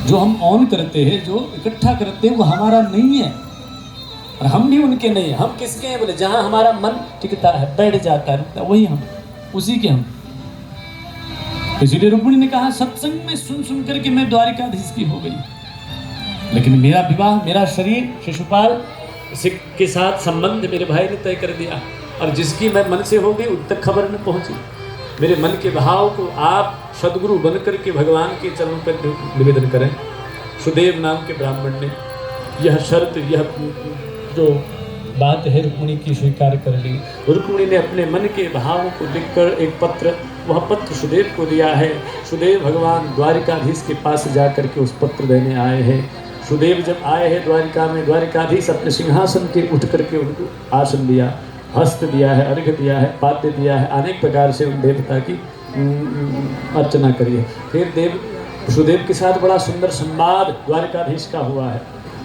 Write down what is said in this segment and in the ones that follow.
जो हम ऑन करते हैं, जो इकट्ठा करते हैं, वो हमारा नहीं है और हम भी उनके नहीं है। हम किसके हैं? बोले जहाँ हमारा मन टिकता है, बैठ जाता है, रुकता है, वही हम, उसी के हम। इसीलिए रुक्मिणी ने कहा सत्संग में सुन सुन करके मैं द्वारिकाधीश की हो गई, लेकिन मेरा विवाह, मेरा शरीर शिशुपाल के साथ संबंध मेरे भाई ने तय कर दिया, और जिसकी मैं मन से हो गई उन तक खबर न पहुंची। मेरे मन के भाव को आप सदगुरु बन करके भगवान के चरणों पर निवेदन करें। सुदेव नाम के ब्राह्मण ने यह शर्त, यह जो बात है रुक्मिणी की स्वीकार कर ली। रुक्मिणी ने अपने मन के भावों को लिखकर एक पत्र, वह पत्र सुदेव को दिया है। सुदेव भगवान द्वारिकाधीश के पास जा करके उस पत्र देने आए हैं। सुदेव जब आए हैं द्वारिका में, द्वारिकाधीश अपने सिंहासन के उठ करके उनको आसन दिया, हस्त दिया है, अर्घ्य दिया है, पाद्य दिया है, अनेक प्रकार से उन देवता की अर्चना करिए। फिर सुदेव के साथ बड़ा सुंदर संवाद द्वारिकाधीश का हुआ है।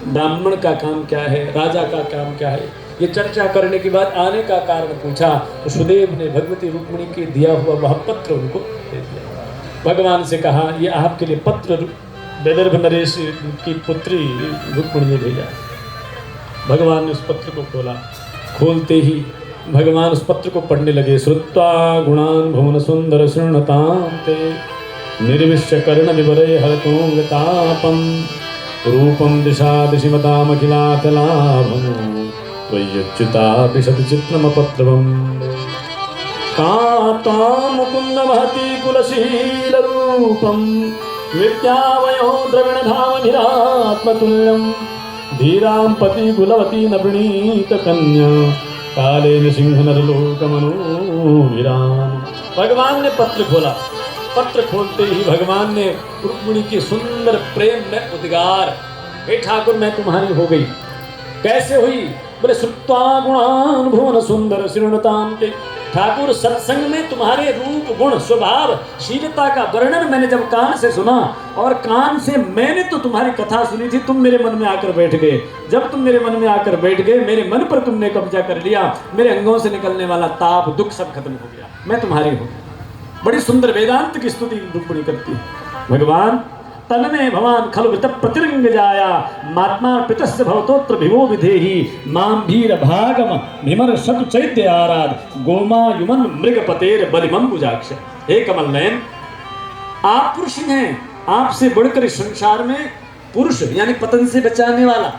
ब्राह्मण का काम क्या है, राजा का काम क्या है, ये चर्चा करने के बाद आने का कारण पूछा तो सुदेव ने भगवती रुक्मिणी के दिया हुआ वह पत्र उनको दे दिया। भगवान से कहा ये आपके लिए पत्र विदर्भ नरेश की पुत्री रुक्मिणी ने भेजा। भगवान ने उस पत्र को खोला, खोलते ही भगवान उस पत्र को पढ़ने लगे। श्रुत्वा गुणान भुवन सुंदर शृणतां ते निर्विश्य कर्ण विवरे हरतोंगतापम रूपम दिशा दिशिमतामखिलातलाभम त्वय्युच्युता विशति चित्तमपत्रवम कातां मुकुन्द महती कुलशील रूपम विद्यावयो द्रविणधामनिरात्मतुल्यं धीरां पति कुलवती न प्रणीत कन्या काले सिंह नरलोकमनोविराम। भगवान ने पत्र खोला। पत्र खोलते ही भगवान ने रुक्मिणी की सुंदर प्रेम में उद्गार, हे ठाकुर मैं तुम्हारी हो गई। कैसे हुई? बोले श्रुत्वा गुणान भुवन सुंदर शृणुतां ते। ठाकुर सत्संग में तुम्हारे रूप गुण स्वभाव शीलता का वर्णन मैंने जब कान से सुना, और कान से मैंने तो तुम्हारी कथा सुनी थी, तुम मेरे मन में आकर बैठ गए। जब तुम मेरे मन में आकर बैठ गए, मेरे मन पर तुमने कब्जा कर लिया, मेरे अंगों से निकलने वाला ताप दुख सब खत्म हो गया, मैं तुम्हारी हो गई। बड़ी सुंदर वेदांत की स्तुति रुक्मिणी करती है। भगवान तन में भवान खलु वृत प्रतिरंग जाया महात्मा पितस्य भवतोत्र भिवो विधेहि मां भीर भागम भीमर शतु चैत्य आराध गोमा युमन मृगपतेर बलिमंबुजाक्ष। हे कमल नयन, आप पुरुष हैं, आपसे बढ़कर इस संसार में पुरुष यानी पतन से बचाने वाला,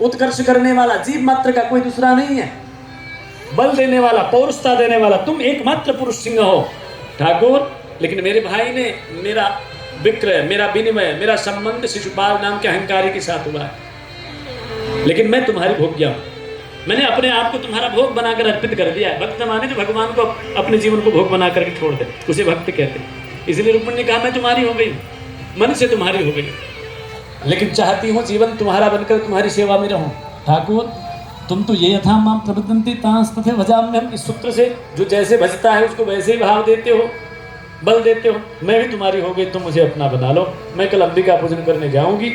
उत्कर्ष करने वाला, जीव मात्र का कोई दूसरा नहीं है। बल देने वाला, पौरुषता देने वाला, तुम एकमात्र पुरुष सिंह हो ठाकुर। लेकिन मेरे भाई ने मेरा विक्रय, मेरा विनिमय, मेरा संबंध शिशुपाल नाम के अहंकारी के साथ हुआ है, लेकिन मैं तुम्हारी भोग्या हूं। मैंने अपने आप को तुम्हारा भोग बनाकर अर्पित कर दिया है। भक्त माने जो भगवान को अपने जीवन को भोग बना करके छोड़ दे, उसे भक्त कहते हैं। इसलिए रुक्मिणी ने कहा मैं तुम्हारी हो गई, मन से तुम्हारी हो गई, लेकिन चाहती हूँ जीवन तुम्हारा बनकर तुम्हारी सेवा में रहूं। ठाकुर तुम तो ये यथा माम प्रबद्धन्ति तांस तथे भजाम्यहम्, इस सूत्र से जो जैसे भजता है उसको वैसे ही भाव देते हो, बल देते हो। मैं भी तुम्हारी हो गई, तुम मुझे अपना बना लो। मैं कल अंबिका पूजन करने जाऊंगी,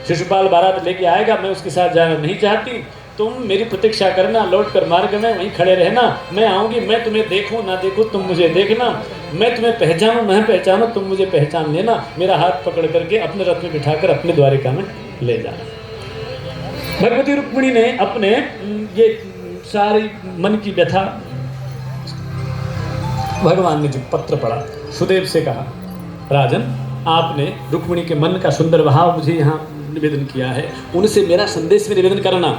शिशुपाल बारात लेके आएगा, मैं उसके साथ जाना नहीं चाहती। तुम मेरी प्रतीक्षा करना, लौट कर मार्ग में वहीं खड़े रहना। मैं आऊंगी, मैं तुम्हें देखूं ना देखूं, तुम मुझे देखना। मैं तुम्हें पहचानूं ना पहचानूं, तुम मुझे पहचान लेना। मेरा हाथ पकड़ करके अपने रथ में बिठाकर अपने द्वारिका में ले जाना। भगवती रुक्मिणी ने अपने ये सारी मन की व्यथा, भगवान ने जो पत्र पढ़ा, सुदेव से कहा राजन आपने रुक्मिणी के मन का सुंदर भाव मुझे यहाँ निवेदन किया है, उनसे मेरा संदेश में निवेदन करना।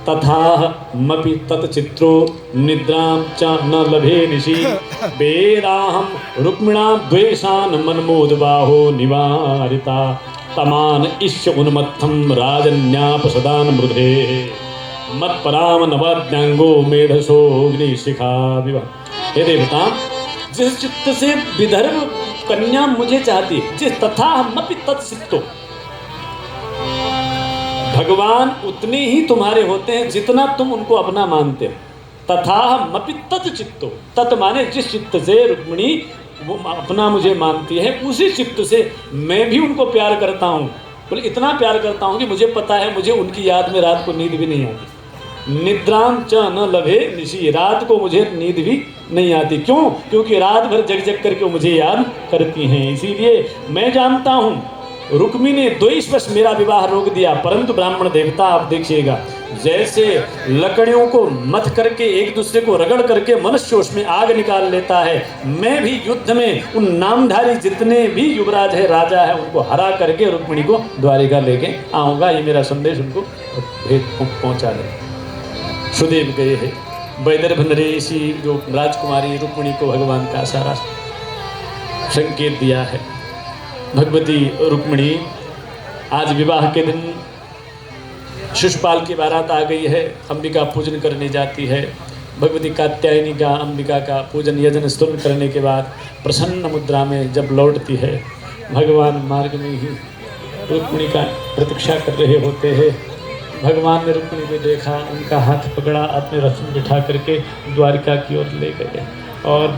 तथा मपि तत्चित्रो निद्रां च न लभे निशि वेदाहं रुक्मिणा द्वेषान् मनमोदबाहो निवारिता तमान इष्य उन्मत्थं राजन्यापसदान मृधे मत्पराम नवाद्यांगो मेढसोऽग्निशिखा विवा। हे देवता, जिस चित्त से विदर्भ कन्या मुझे चाहती है, जिस तथा मपि तत्चित्तो, भगवान उतने ही तुम्हारे होते हैं जितना तुम उनको अपना मानते हो। तथा मपि तत्चित्तो, तत् माने जिस चित्त से रुक्मिणी वो अपना मुझे मानती है, उसी चित्त से मैं भी उनको प्यार करता हूँ। बोले इतना प्यार करता हूँ कि मुझे पता है मुझे उनकी याद में रात को नींद भी नहीं आती। निद्रां च न लभे निशि, रात को मुझे नींद भी नहीं आती। क्यों? क्योंकि रात भर जग जग करके मुझे याद करती हैं। इसीलिए मैं जानता हूँ रुक्मी ने द्वेषवश मेरा विवाह रोक दिया, परंतु ब्राह्मण देवता आप देखिएगा, जैसे लकड़ियों को मथ करके एक दूसरे को रगड़ करके मनुष्य उसमें आग निकाल लेता है, मैं भी युद्ध में उन नामधारी जितने भी युवराज है, राजा है, उनको हरा करके रुक्मिणी को द्वारिका लेके आऊँगा। ये मेरा संदेश उनको भेद पहुँचा दे। सुदेव गए हैं, वैदर्भ नरेशी जो राजकुमारी रुक्मिणी को भगवान का सारा संकेत दिया है। भगवती रुक्मिणी आज विवाह के दिन शिशुपाल की बारात आ गई है, अंबिका पूजन करने जाती है। भगवती कात्यायनी का अंबिका का पूजन यजन स्तुति करने के बाद प्रसन्न मुद्रा में जब लौटती है, भगवान मार्ग में ही रुक्मिणी का प्रतीक्षा कर रहे होते हैं। भगवान ने रुक्मिणी को देखा, उनका हाथ पकड़ा, अपने रथ में बिठा करके द्वारिका की ओर ले गए और